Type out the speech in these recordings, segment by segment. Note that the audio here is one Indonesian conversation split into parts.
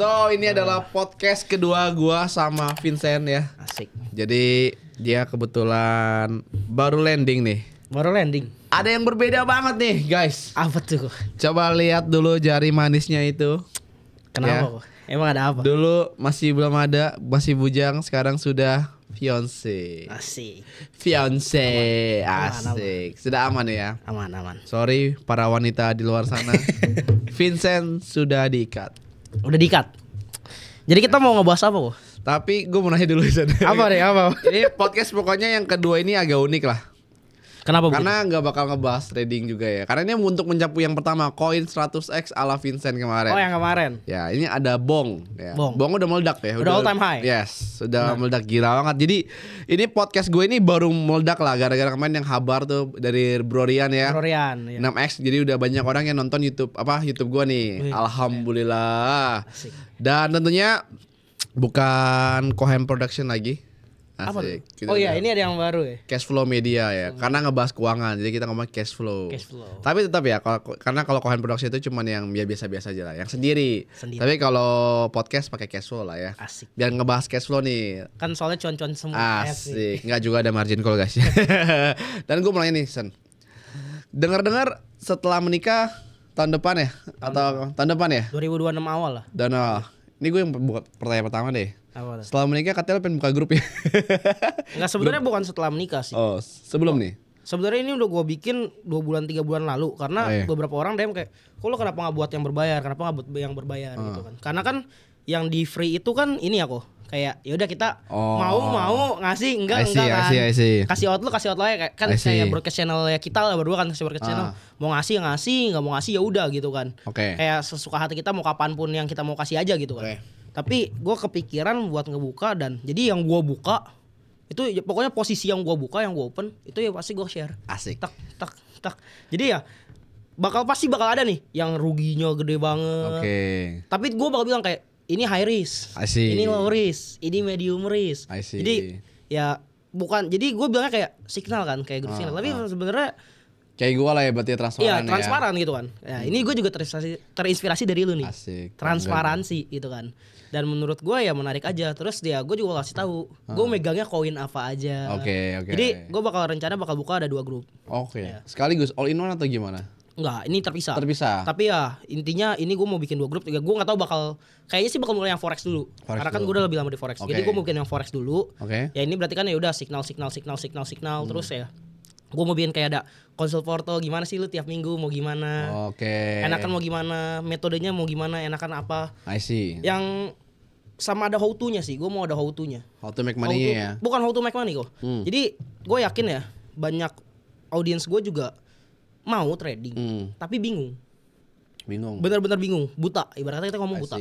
So ini adalah podcast kedua gua sama Vincent ya. Asik. Jadi dia kebetulan baru landing nih. Baru landing. Ada yang berbeda banget nih guys. Apa tuh? Coba lihat dulu jari manisnya itu. Kenapa? Emang ada apa? Dulu masih belum ada, masih bujang. Sekarang sudah fiance. Asik. Fiance, Aman, asik. Sudah aman ya. Aman. Sorry para wanita di luar sana. Vincent sudah diikat. Udah diikat. Jadi kita mau ngebahas apa kok? Tapi gue mau nanya dulu Vincent. Apa deh? Apa? Ini podcast pokoknya yang kedua ini agak unik lah. Kenapa? Karena nggak bakal ngebahas trading juga ya. Karena ini untuk mencapai yang pertama, koin 100x ala Vincent kemarin. Oh yang kemarin. Ya ini ada Bong ya. Bong Udah meledak ya. Udah all time high. Yes, sudah meledak gila banget. Jadi ini podcast gue ini baru meledak lah gara-gara kemarin yang kabar tuh dari Bro Rian ya. Florian. Ya. 6x, jadi udah banyak orang yang nonton YouTube gue nih. Wih, Alhamdulillah. Asik. Dan tentunya bukan Kohem Production lagi. Apa tuh? Asik. Oh iya, ini ada yang baru ya. Cash flow media ya. Karena ngebahas keuangan, jadi kita ngomong cash flow. Cash flow. Tapi tetap ya, karena kalau Kohen Production itu cuman yang biasa-biasa aja lah, yang sendiri. Sendiri. Tapi kalau podcast pakai cash flow lah ya. Asik. Biar ngebahas cash flow nih. Kan soalnya cuan-cuan semua. Asik. Nggak juga ada margin call guys. Dan gue mulai nih, Sen. Dengar-dengar setelah menikah tahun depan ya? Atau tahun depan ya? 2026 awal lah. Dan ini gue yang buka pertanyaan pertama deh. Apa tuh? Setelah menikah katanya lo pengen buka grup ya? Enggak, sebenarnya bukan setelah menikah sih. Oh, sebelum nih? Sebenarnya ini udah gue bikin 2 bulan 3 bulan lalu karena Oh, iya. beberapa orang DM kayak, kok lo kenapa nggak buat yang berbayar? Kenapa nggak buat yang berbayar gitu kan? Karena kan yang di free itu kan ini ya kok, kayak ya udah kita mau ngasih enggak kan? I see. Kasih outlook aja kan I see. kayak broadcast channel ya kita lah berdua kan, kasih broadcast channel. Mau ngasih nggak mau ngasih ya udah gitu kan. Oke. Kayak sesuka hati kita mau kapanpun yang kita mau kasih aja gitu kan. Oke. Tapi gue kepikiran buat ngebuka dan jadi yang gue buka itu ya, pokoknya posisi yang gue buka yang gue open itu ya pasti gue share. Asik. Tak. Jadi ya pasti bakal ada nih yang ruginya gede banget. Oke. Tapi gue bakal bilang kayak ini high risk, I see. ini low risk, ini medium risk. I see. Jadi ya bukan. Jadi gue bilangnya kayak signal kan, kayak grup signal. Tapi sebenarnya Kayak gue lah ya berarti transparan iya ya. transparan gitu kan. Ya, ini gue juga terinspirasi dari lu nih. Asik. Transparansi gitu kan. Dan menurut gue ya menarik aja. Terus dia gue juga kasih tahu. Gue megangnya koin apa aja. Oke. Jadi gue bakal buka ada 2 grup. Oke. Sekaligus all in one atau gimana? Enggak, ini terpisah. Terpisah. Tapi ya intinya ini gue mau bikin 2 grup. Gue nggak tahu kayaknya sih bakal mulai yang forex dulu. Karena kan gue udah lebih lama di forex. Oke. Jadi gue mau bikin yang forex dulu. Oke. Ya ini berarti kan ya udah signal terus ya. Gue mau bikin kayak ada konsul portal gimana sih lu tiap minggu mau gimana. Oke. Enakan mau gimana, metodenya mau gimana, enakan apa. I see. Yang sama ada how to-nya sih. Gue mau ada how to-nya. How to make money ya. Bukan how to make money kok. Jadi gue yakin ya banyak audiens gue juga mau trading, tapi bingung. Bener-bener bingung, buta. Ibaratnya kita ngomong buta.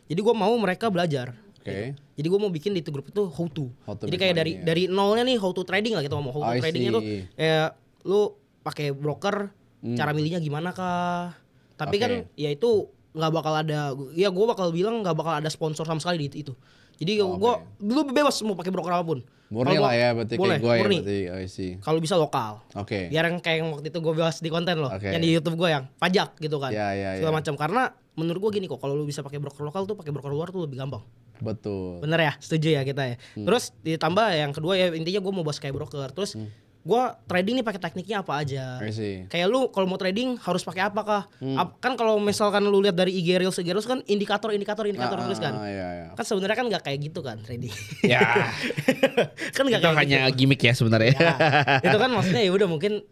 Jadi gue mau mereka belajar. Oke. Jadi gue mau bikin di itu grup itu how to. How to Jadi make kayak money, dari nolnya nih how to trading lah kita ngomong. How to I tradingnya tuh see. ya lu pakai broker, cara milihnya gimana kah? Tapi Oke. kan ya itu nggak bakal ada. Ya gue bakal bilang nggak bakal ada sponsor sama sekali di itu. Jadi gue lu bebas mau pakai broker apapun. Murni Kalau lah ya berarti boleh, kayak gue ya murni. berarti. I see. Kalau bisa lokal. Oke. Biar yang kayak yang waktu itu gue bahas di konten loh, Oke. yang di YouTube gue yang pajak gitu kan. Ya. Segala macam karena menurut gue gini kok, kalau lu bisa pakai broker lokal tuh pakai broker luar tuh lebih gampang. Betul. Bener ya, setuju ya kita ya. Terus ditambah yang kedua ya intinya gue mau bahas kayak broker. Terus gue trading nih pakai tekniknya apa aja. I see. Kayak lu kalau mau trading harus pakai apa kah? Kan kalau misalkan lu lihat dari IG Reels kan indikator terus kan. Iya. Kan sebenarnya kan nggak kayak gitu kan trading. Ya. Kan nggak Itu kayak hanya gitu. gimmick ya sebenarnya. Ya, itu kan maksudnya ya udah mungkin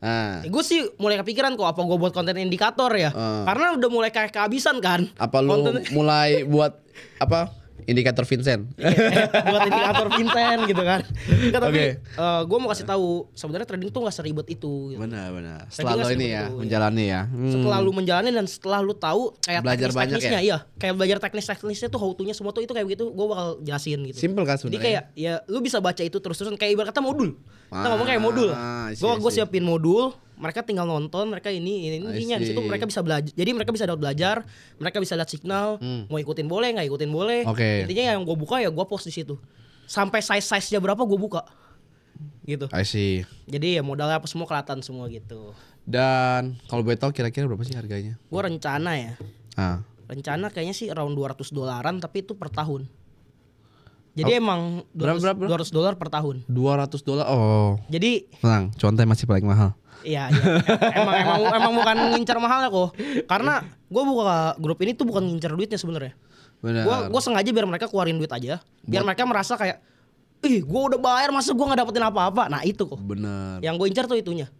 gue sih mulai kepikiran kok apa gue buat konten indikator ya. Karena udah mulai kayak kehabisan kan. Apa lu mulai buat apa? Indikator Vincent. Buat indikator Vincent gitu kan. Nggak, tapi Oke. gue mau kasih tahu sebenarnya trading tuh nggak seribet itu. Gitu. Benar. Trading Selalu nggak ini seribet ya itu, menjalani ya. Setelah lu menjalani dan setelah lu tahu kayak Belajar banyak teknisnya, iya, kayak belajar teknisnya tuh how to-nya semua tuh itu kayak begitu, gue bakal jelasin gitu. Simple kan Jadi sebenarnya. kayak ya lu bisa baca itu terus-terusan kayak ibarat kata modul. Kita ngomong kayak modul. I see, Gue I see. siapin modul, mereka tinggal nonton, mereka ini intinya di situ mereka bisa belajar. Jadi mereka bisa dapat belajar, mereka bisa lihat signal, mau ikutin boleh, nggak ikutin boleh. Oke. Intinya yang gue buka ya gue post di situ. Sampai size-nya berapa gue buka. Gitu. I see. Jadi ya modalnya apa semua kelihatan semua gitu. Dan kalau boleh tahu kira-kira berapa sih harganya? Gue rencana ya. Rencana kayaknya sih around $200 tapi itu per tahun. Jadi emang $200 per tahun. $200. Oh. Jadi tenang, contohnya masih paling mahal. Iya. emang bukan ngincar mahalnya kok. Karena gue buka grup ini tuh bukan ngincar duitnya sebenarnya. Gue sengaja biar mereka keluarin duit aja. Biar mereka merasa kayak, ih gue udah bayar masa gue gak dapetin apa-apa. Nah itu kok. Bener. Yang gue incar tuh itunya.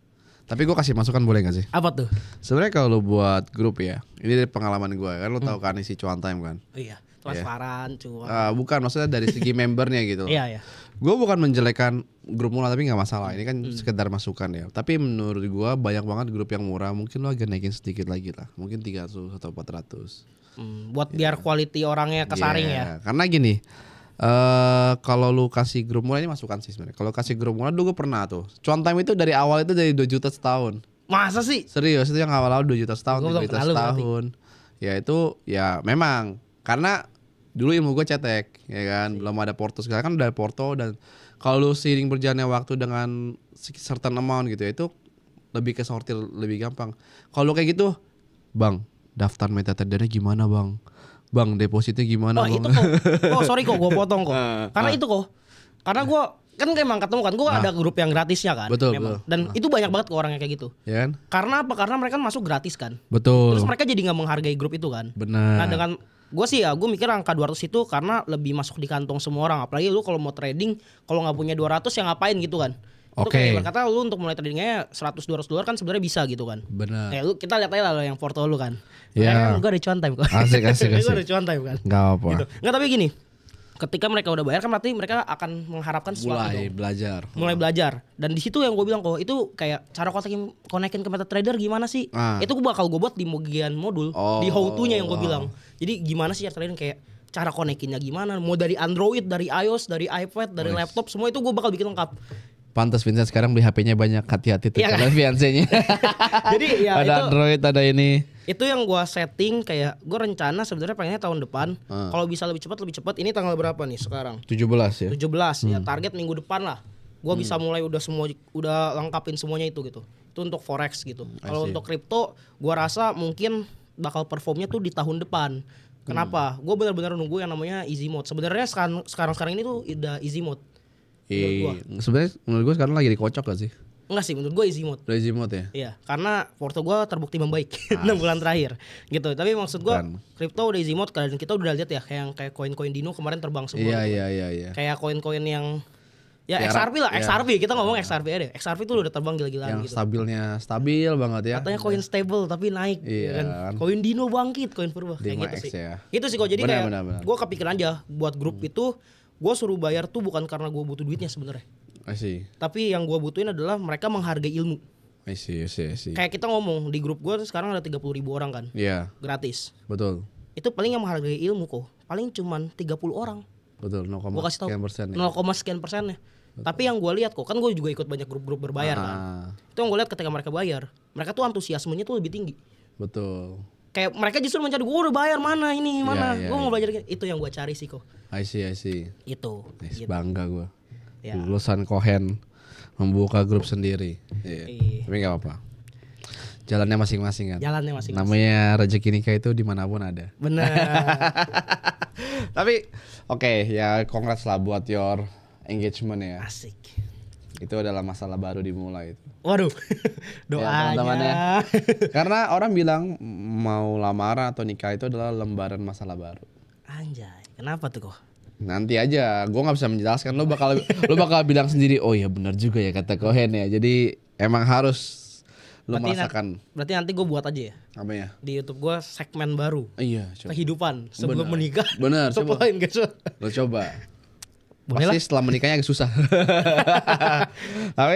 Tapi gue kasih masukan boleh gak sih? Apa tuh? Sebenarnya kalau lo buat grup ya, ini dari pengalaman gue kan, lo tahu kan isi cuan time kan? Iya. Transparan, cuan. Bukan, maksudnya dari segi membernya gitu. Iya. Gue bukan menjelekan grup murah tapi nggak masalah. Ini kan sekedar masukan ya. Tapi menurut gue banyak banget grup yang murah. Mungkin lo agak naikin sedikit lagi lah. Mungkin 300 atau 400. Buat biar quality orangnya kesaring ya. Karena gini, kalau lu kasih grup murah ini masukan sih sebenarnya. Kalau kasih grup murah dulu gue pernah tuh. Cuan time itu dari awal itu dari 2 juta setahun. Masa sih? Serius itu yang awal-awal 2 juta setahun, 3 juta setahun. Ya itu ya memang karena dulu ilmu gue cetek ya kan, belum ada Porto. Sekarang kan udah Porto dan kalau lu seiring berjalannya waktu dengan certain amount gitu ya, itu lebih ke sortir lebih gampang. Kalau kayak gitu, Bang, daftar MetaTrader gimana Bang? Bang, depositnya gimana Bang? Itu kok. Sorry kok gue potong kok. Karena itu kok. Karena gue kan emang ketemu kan, gue ada grup yang gratisnya kan. Betul. Dan itu banyak banget ke orang yang kayak gitu. Ya kan? Karena apa? Karena mereka masuk gratis kan. Betul. Terus mereka jadi nggak menghargai grup itu kan. Benar. Nah dengan gue sih ya, gue mikir angka 200 itu karena lebih masuk di kantong semua orang. Apalagi lu kalau mau trading, kalau nggak punya 200 ya ngapain gitu kan. Itu kayak berkata lu untuk mulai tradingnya $100-200 kan sebenarnya bisa gitu kan. Benar. Lu kita lihat aja lah yang porto lu kan. Ya. Gue ada cuan time kok. Asik. Gue ada cuan time kan. Gak apa. Gitu. Nggak, tapi gini. Ketika mereka udah bayar kan berarti mereka akan mengharapkan sesuatu. Mulai belajar. Dan di situ yang gue bilang kok itu kayak cara konekin ke MetaTrader gimana sih? Itu gue buat di bagian modul di how to-nya yang gue bilang. Jadi gimana sih cara trading, kayak cara konekinnya gimana? Mau dari Android, dari iOS, dari iPad, dari laptop, semua itu gue bakal bikin lengkap. Pantas Vincent sekarang beli HP-nya banyak, hati-hati tuh karena fiancé-nya. Jadi ya ada itu, Android, ada ini. Itu yang gue setting, kayak gue rencana sebenarnya pengennya tahun depan. Kalau bisa lebih cepat. Ini tanggal berapa nih sekarang? 17 ya. 17 ya, target minggu depan lah. Gue bisa mulai udah lengkapin semuanya itu gitu. Itu untuk forex gitu. Kalau untuk kripto, gue rasa mungkin bakal performnya tuh di tahun depan. Kenapa? Gue benar-benar nunggu yang namanya easy mode. Sebenarnya sekarang ini tuh udah easy mode. Sebenarnya menurut gue sekarang lagi dikocok gak sih? Enggak sih, menurut gue easy mode. Udah easy mode ya? Iya, karena porto gue terbukti membaik 6 bulan terakhir gitu. Tapi maksud gue kripto udah easy mode, dan kita udah lihat ya kayak koin-koin Dino kemarin terbang semua. Iya. Kayak koin-koin yang ya XRP lah, XRP kita ngomong XRP aja deh. XRP tuh udah terbang gila-gilaan yang gitu. Stabil banget ya. Katanya koin stable tapi naik kan. Koin Dino bangkit, koin purba kayak gitu sih. Ya. Itu sih kok, jadi kayak gue kepikiran aja buat grup itu gue suruh bayar tuh bukan karena gue butuh duitnya sebenarnya. Tapi yang gue butuhin adalah mereka menghargai ilmu. I see. Kayak kita ngomong di grup gue sekarang ada 30.000 orang kan. Iya. Gratis. Betul. Itu paling yang menghargai ilmu kok. Paling cuman 30 orang. Betul. 0,sekian persen. 0, sekian persennya. Tapi yang gue lihat kok, kan gue juga ikut banyak grup-grup berbayar kan. Itu yang gue lihat ketika mereka bayar, mereka tuh antusiasmenya tuh lebih tinggi. Betul. Kayak mereka justru mencari, gue udah bayar mana, gue mau belajar. Itu yang gue cari sih kok. I see. Itu. Gitu. Bangga gue. Ya. Lulusan Cohen membuka grup sendiri. Iya. Tapi nggak apa-apa. Jalannya masing-masing kan. Namanya rezeki nikah itu dimanapun ada. Benar. Tapi ya congrats lah buat your engagement ya. Asik. Itu adalah masalah baru dimulai itu. Waduh. Doanya. Ya. Karena orang bilang mau lamaran atau nikah itu adalah lembaran masalah baru. Anjay, kenapa tuh kok? Nanti aja, gue nggak bisa menjelaskan. Lo bakal bilang sendiri. Oh ya benar juga ya kata Cohen ya. Jadi emang harus lo merasakan. Berarti nanti gue buat aja ya. Apa ya? Di YouTube gue segmen baru. Iya. Kehidupan sebelum menikah. Bener. Coba. Lo coba. Boleh pasti lah. Setelah menikahnya agak susah. Tapi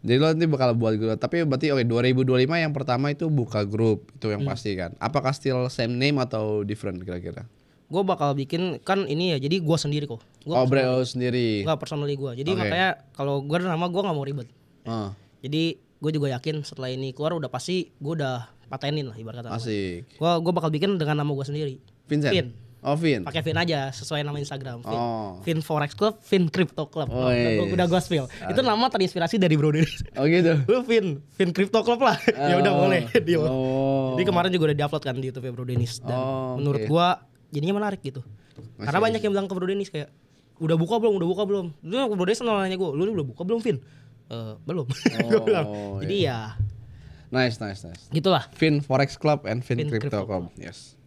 jadi lo nanti bakal buat grup. Tapi berarti 2025 yang pertama itu buka grup. Itu yang pasti kan. Apakah still same name atau different kira-kira? Gue bakal bikin kan ini ya, jadi gue sendiri kok. Bro sendiri. Gak personally gue. Jadi makanya kalau gue ada nama gue gak mau ribet. Jadi gue juga yakin setelah ini keluar udah pasti gue udah patenin lah ibarat kata. Asik. Gue bakal bikin dengan nama gue sendiri. Vincent. Oh, Fin. Pakai Fin aja sesuai nama Instagram. Fin. Fin Forex Club, Fin Crypto Club. Udah gue spill. Itu nama terinspirasi dari Bro Dennis. Oh gitu. Lu Fin Crypto Club lah. Ya udah boleh deal. Jadi kemarin juga udah diupload kan di YouTube Bro Dennis dan menurut gua jadinya menarik gitu. Karena banyak yang bilang ke Bro Dennis kayak udah buka belum? Dulu Bro Dennis nanya gua, "Lu udah buka belum, Fin?" Belum. Gua bilang. Jadi ya Nice. Gitulah. Fin Forex Club and Fin Crypto Club. Yes.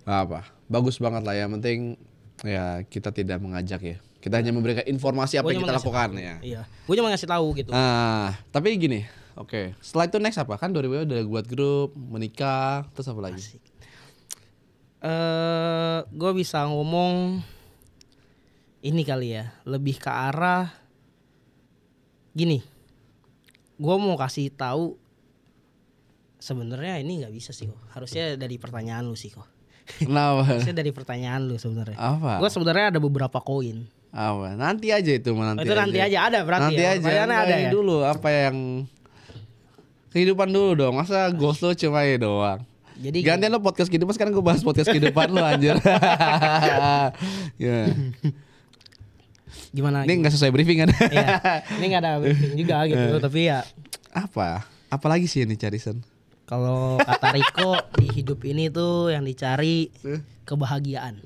Apa? Bagus banget lah ya. Penting ya kita tidak mengajak ya. Kita hanya memberikan informasi apa yang kita lakukan ya. Iya. Gue cuma ngasih tahu gitu. Tapi gini. Oke. Setelah itu next apa? Kan 2000 udah buat grup, menikah, terus apa lagi? Gue bisa ngomong ini kali ya. Lebih ke arah gini. Gue mau kasih tahu sebenarnya ini nggak bisa sih kok. Harusnya dari pertanyaan lu sih kok. Kenapa? Harusnya dari pertanyaan lu sebenarnya. Apa? Gue sebenarnya ada beberapa koin. Apa? Nanti aja itu nanti aja ada berarti. Nanti ya? aja. Ada ya. Dulu apa yang kehidupan dulu dong. Masa ghost lo cuma ya doang. Jadi gantian lo podcast kehidupan, sekarang gue bahas podcast kehidupan lo anjir. Yeah. Gimana? Ini nggak sesuai briefing kan? Iya. Ini nggak ada briefing juga gitu. Tapi ya. Apalagi sih yang dicari Sen? Kalau kata Riko di hidup ini tuh yang dicari kebahagiaan.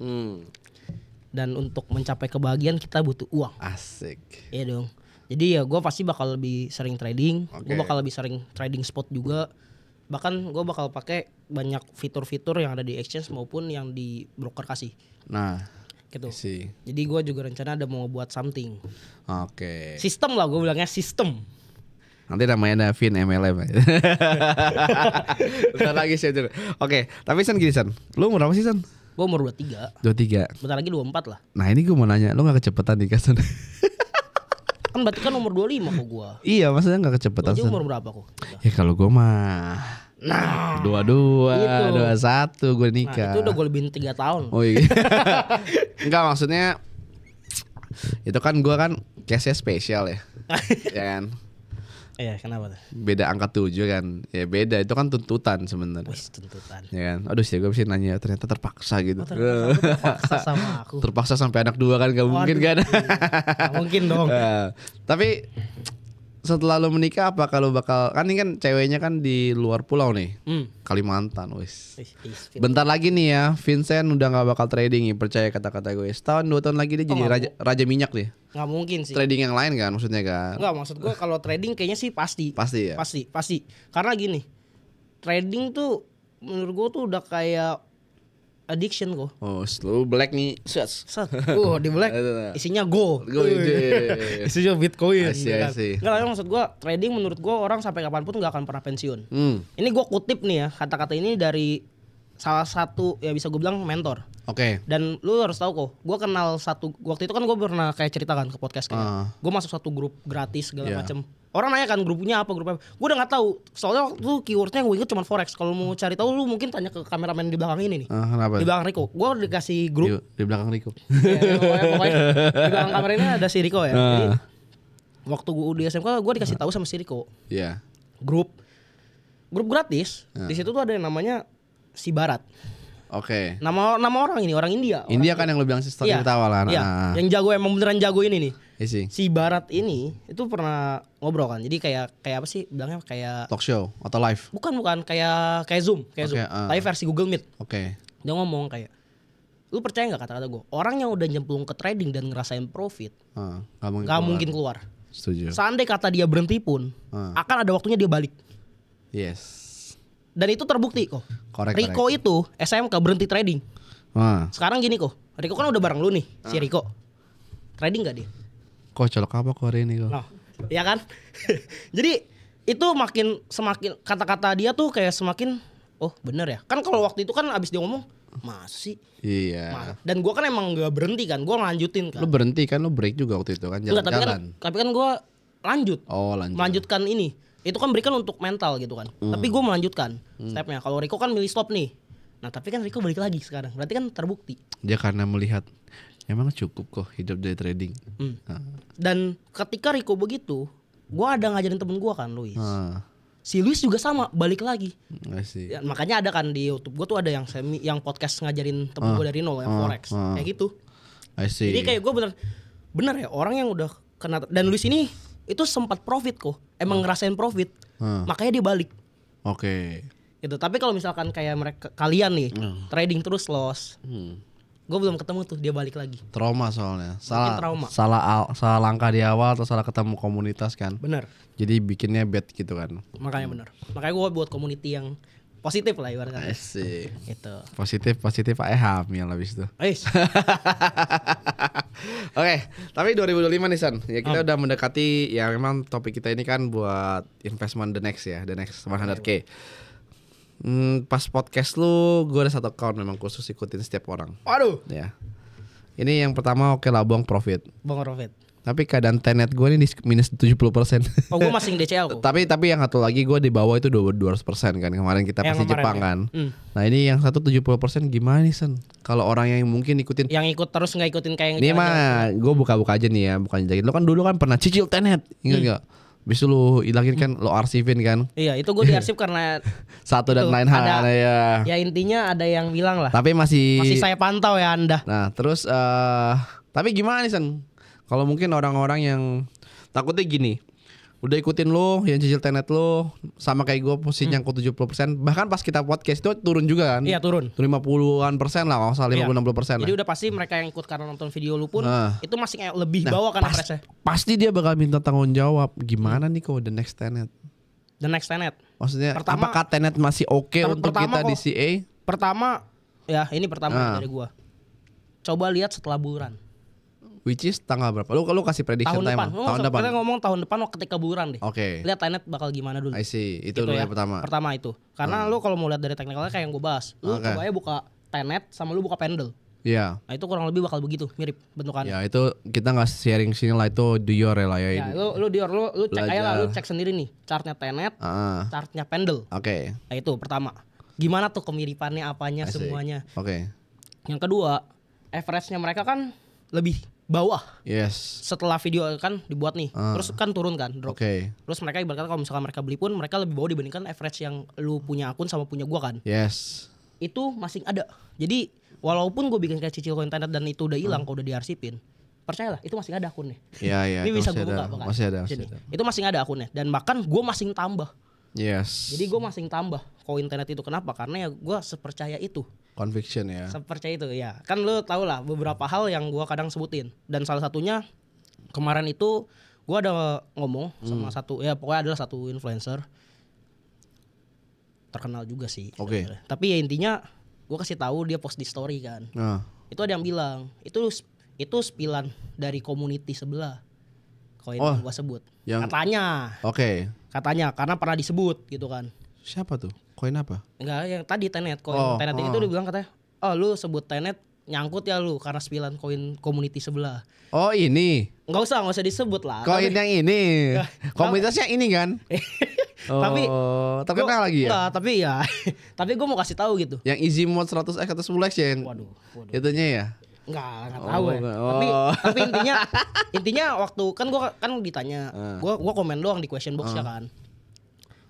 Dan untuk mencapai kebahagiaan kita butuh uang. Asik. Iya dong. Jadi ya gue pasti bakal lebih sering trading. Gue bakal lebih sering trading spot juga. Bahkan gue bakal pakai banyak fitur-fitur yang ada di exchange maupun yang di broker kasih. Nah, gitu. Isi. Jadi gue juga rencana ada mau buat something. Oke. Sistem lah, gue bilangnya sistem. Nanti namanya ada Fin MLM. Bentar lagi sih. Oke, tapi San gini San. Lu umur berapa sih San? Gue umur 23. 23. Bentar lagi 24 lah. Nah ini gue mau nanya, lu gak kecepatan nih San? Kan berarti kan umur 25 kok gue. Iya, maksudnya gak kecepatan. Lu umur berapa kok? Ya kalau gue mah 22, 21 gue nikah. Nah itu udah gue lebihin 3 tahun. Oh iya. Enggak, maksudnya itu kan gue kan case-nya spesial ya. Ya kan? Iya, kenapa tuh? Beda angka 7 kan. Ya beda, itu kan tuntutan sebenarnya. Wih, tuntutan. Ya kan. Aduh sih gue bisa nanya, ternyata terpaksa gitu. Terpaksa sama aku. Terpaksa sampai anak 2 kan, gak mungkin kan. Gak mungkin dong. Tapi setelah lo menikah apa kalau bakal, kan ini kan ceweknya kan di luar pulau nih, Kalimantan, wis. Bentar lagi nih ya, Vincent udah nggak bakal trading nih, percaya kata-kata gue. Setahun 2 tahun lagi dia jadi raja minyak deh. Nggak mungkin sih. Trading yang lain kan maksudnya kan? Nggak, maksud gue kalau trading kayaknya sih pasti. Pasti ya. Pasti. Karena gini, trading tuh menurut gue tuh udah kayak addiction kok. Oh, slow black nih. Set. Di black isinya go. Isinya Bitcoin. Asih. Enggak lah, maksud gua trading menurut gua orang sampai kapanpun enggak akan pernah pensiun. Ini gua kutip nih ya, kata-kata ini dari salah satu ya bisa gue bilang mentor. Oke. Dan lu harus tahu kok, gua kenal satu, waktu itu kan gua pernah kayak ceritakan ke podcast kayak. Gua masuk satu grup gratis segala macam. Orang nanya kan grupnya apa, gue udah nggak tahu. Soalnya waktu itu keywordnya gue inget cuma forex. Kalau mau cari tahu lu mungkin tanya ke kameramen di belakang ini nih. Kenapa? Di belakang Riko. Gue dikasih grup. Di belakang Riko. Pokoknya di belakang kamera ini ada si Riko ya. Jadi waktu gue di SMK gue dikasih tahu sama si Riko. Iya. Grup gratis. Di situ tuh ada yang namanya Si Barat. Oke. Nama orang ini orang India. India kan yang lu bilang sistem kita awalan. Iya. Yang jago, emang beneran jago ini nih. Isi. Si Barat ini itu pernah ngobrol kan. Jadi kayak apa sih bilangnya, kayak talk show atau live? Bukan kayak Zoom, Zoom. Live versi Google Meet. Oke. Dia ngomong kayak, lu percaya nggak kata-kata gue? Orang yang udah nyemplung ke trading dan ngerasain profit, nggak mungkin keluar. Setuju. Seandainya kata dia berhenti pun, akan ada waktunya dia balik. Yes. Dan itu terbukti kok. Riko correct. itu SMK berhenti trading. Sekarang gini kok, Riko kan udah bareng lu nih, si Riko. Trading nggak dia? Kok colok apa kok hari ini kok? Nah, ya kan? Jadi itu semakin kata-kata dia tuh kayak semakin bener ya. Kan kalau waktu itu kan abis dia ngomong, masih. Iya. Dan gua kan emang gak berhenti kan, gua lanjutin kan. Lu berhenti kan, lu break juga waktu itu kan, jalan-jalan. Tapi kan gua lanjut. Lanjut. Melanjutkan ini. Itu kan berikan untuk mental gitu kan. Tapi gue melanjutkan stepnya. Kalau Riko kan milih stop nih. Nah tapi kan Riko balik lagi sekarang. Berarti kan terbukti. Dia karena melihat emang cukup kok hidup dari trading. Dan ketika Riko begitu, gue ada ngajarin temen gue kan, Luis. Si Luis juga sama, balik lagi. Ya, makanya ada kan di YouTube gue tuh ada yang podcast ngajarin temen gue dari nol yang forex, kayak gitu. Jadi kayak gue bener ya orang yang udah kena, dan Luis ini itu sempat profit kok, emang ngerasain profit, makanya dia balik. Gitu. Tapi kalau misalkan kayak kalian nih trading terus loss, gue belum ketemu tuh dia balik lagi. Trauma soalnya. Salah langkah di awal atau salah ketemu komunitas kan. Bener. Jadi bikinnya bad gitu kan. Makanya bener. Makanya gue buat community yang positif lah ibaratnya. Itu. Positif hamil habis itu. Oke, tapi 2025 nih San. Ya kita udah mendekati ya memang topik kita ini kan buat investment the next 100K. Pas podcast lu gue ada 1 account memang khusus ikutin setiap orang. Waduh. Ya. Ini yang pertama oke lah Bong profit. Tapi keadaan tenet gue ini di minus 70%. Oh gue masih DCL kok. Tapi yang satu lagi gue di bawah itu 200% kan. Kemarin kita pasti Jepang kan. Nah ini yang satu 70% gimana nih Sen? Kalau orang yang mungkin ikutin, yang ikut terus gak ikutin kayak yang ini mah gue buka-buka aja nih ya. Bukan jahit. Lo kan dulu kan pernah cicil tenet, ingat gak? Bisa lu hilangin kan, lo arsipin kan. Iya itu gue diarsip karena 1 dan lain hal ya. Ya intinya ada yang bilang lah. Tapi masih saya pantau ya Anda. Nah terus tapi gimana nih Sen? Kalau mungkin orang-orang yang takutnya gini, udah ikutin lo, yang cicil tenet lo, sama kayak gue posisinya nyangkut 70%. Bahkan pas kita podcast itu turun juga kan. Iya turun 50-an% lah, kalau salah 50-60%. Jadi udah pasti mereka yang ikut karena nonton video lu pun itu masih kayak lebih bawah kan average-nya. Pasti dia bakal minta tanggung jawab. Gimana nih kalau the next tenet? The next tenet? Maksudnya apakah tenet masih oke untuk kita di CA? Pertama, ya ini pertama dari gue. Coba lihat setelah bulan. Which is tanggal berapa? Lu kasih prediction tahun depan. Tahun depan. Kita ngomong tahun depan ketika bulan deh. Oke. Lihat tenet bakal gimana dulu. I see. Itu dulu ya. Pertama. Pertama itu. Karena lu kalau mau lihat dari teknikalnya kayak yang gue bahas, lu coba aja buka tenet sama lu buka pendle. Iya. Nah itu kurang lebih bakal begitu, mirip bentukannya. Ya itu kita nggak sharing sini lah, itu Dior ya lah ya. Ya lu Dior lu cek aja lah, lu cek sendiri nih chartnya tenet, chartnya pendle. Oke. Nah itu pertama. Gimana tuh kemiripannya apanya semuanya. Oke. Yang kedua, average-nya mereka kan lebih bawah. Yes. Setelah video kan dibuat nih, terus kan turun kan, drop. Terus mereka ibaratnya kalau misalkan mereka beli pun mereka lebih bawah dibandingkan average yang lu punya akun sama punya gua kan. Yes. Itu masih ada. Jadi walaupun gue bikin kayak cicil koin tenet dan itu udah hilang, kalau udah diarsipin, percayalah itu masih ada akunnya. Iya. Ini bisa gue buka bahkan. Masih ada. Itu masih ada akunnya dan bahkan gue masih tambah. Yes. Jadi gue masih tambah koin tenet itu. Kenapa? Karena ya gue sepercaya itu. Conviction ya. Sepercaya itu ya. Kan lu tau lah beberapa hal yang gue kadang sebutin. Dan salah satunya kemarin itu gue ada ngomong sama satu, ya pokoknya adalah satu influencer terkenal juga sih. Oke. Tapi ya intinya gue kasih tahu dia post di story kan. Itu ada yang bilang itu spilan dari community sebelah. Koin yang gue sebut. Katanya. Oke. Katanya karena pernah disebut gitu kan. Siapa tuh? Koin apa? Enggak, yang tadi tenet. Koin tenet itu dia bilang katanya, "Oh, lu sebut tenet nyangkut ya lu karena spilan koin community sebelah." Oh, ini. Enggak usah disebut lah. Koin yang ini. Komunitasnya ini kan? Tapi terkenal lagi ya? Enggak, tapi ya. Tapi gue mau kasih tahu gitu. Yang easy mode 100x atau 10x ya? Waduh. Itunya ya? Enggak tahu ya. Tapi intinya waktu kan gue kan ditanya, gue komen doang di question box ya kan.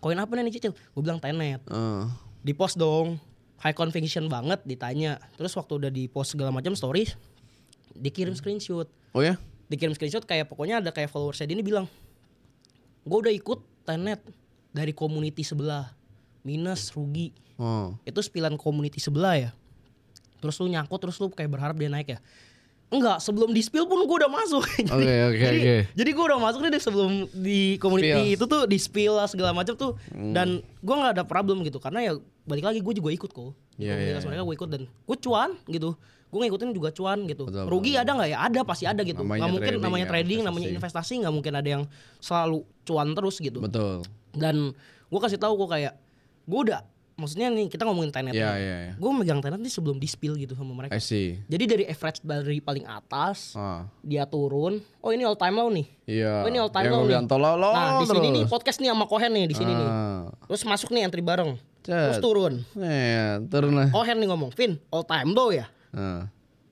Koin apa nih cicil? Gue bilang tenet. Di post dong, high conviction banget ditanya. Terus waktu udah di post segala macam stories, dikirim screenshot. Oh ya? Dikirim screenshot kayak pokoknya ada kayak followersnya dia ini bilang, gue udah ikut tenet dari community sebelah, minus rugi. Itu spilan community sebelah ya. Terus lu nyangkut, terus lu kayak berharap dia naik ya. Enggak, sebelum di spill pun gue udah masuk. Oke. Jadi gue udah masuk nih sebelum di community itu tuh di spill lah segala macam tuh. Dan gue nggak ada problem gitu karena ya balik lagi gue juga ikut kok. Komunitas mereka gue ikut dan gue cuan gitu. Gue ngikutin juga cuan gitu. Betul, rugi ada nggak ya? Ada, pasti ada gitu. Nggak mungkin namanya trading, namanya investasi nggak mungkin ada yang selalu cuan terus gitu. Betul. Dan gue kasih tahu gue kayak gue udah. Maksudnya nih kita ngomongin tenet. Gue megang tenet nih sebelum di spill gitu sama mereka. Jadi dari average dari paling atas dia turun. Oh ini all time low nih. Oh ini all time low nih. Nah di sini nih podcast nih sama Cohen nih di sini nih. Terus masuk nih entry bareng. Terus turun. Turun lah. Cohen nih ngomong, Vin all time low ya.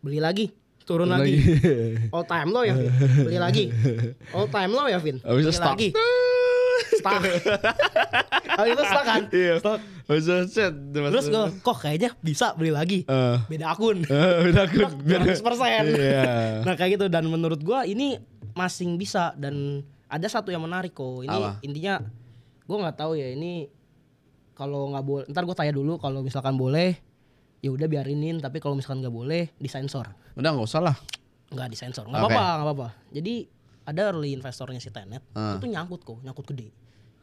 Beli lagi. Turun lagi. All time low ya Vin. Beli lagi. All time low ya Vin. Beli lagi. stuck. Habis itu stuck kan? Iya. Stuck. Terus gue kok kayaknya bisa beli lagi. Beda akun. Beda akun. Biar 100%. Iya. Nah kayak gitu, dan menurut gue ini masih bisa. Dan ada satu yang menarik kok. Ini intinya gue nggak tahu ya ini, kalau nggak boleh, ntar gue tanya dulu. Kalau misalkan boleh, ya udah biarinin. Tapi kalau misalkan nggak boleh, disensor. Udah nggak usah lah. Nggak disensor, nggak apa-apa. Jadi ada early investornya si Tenet, itu nyangkut gede.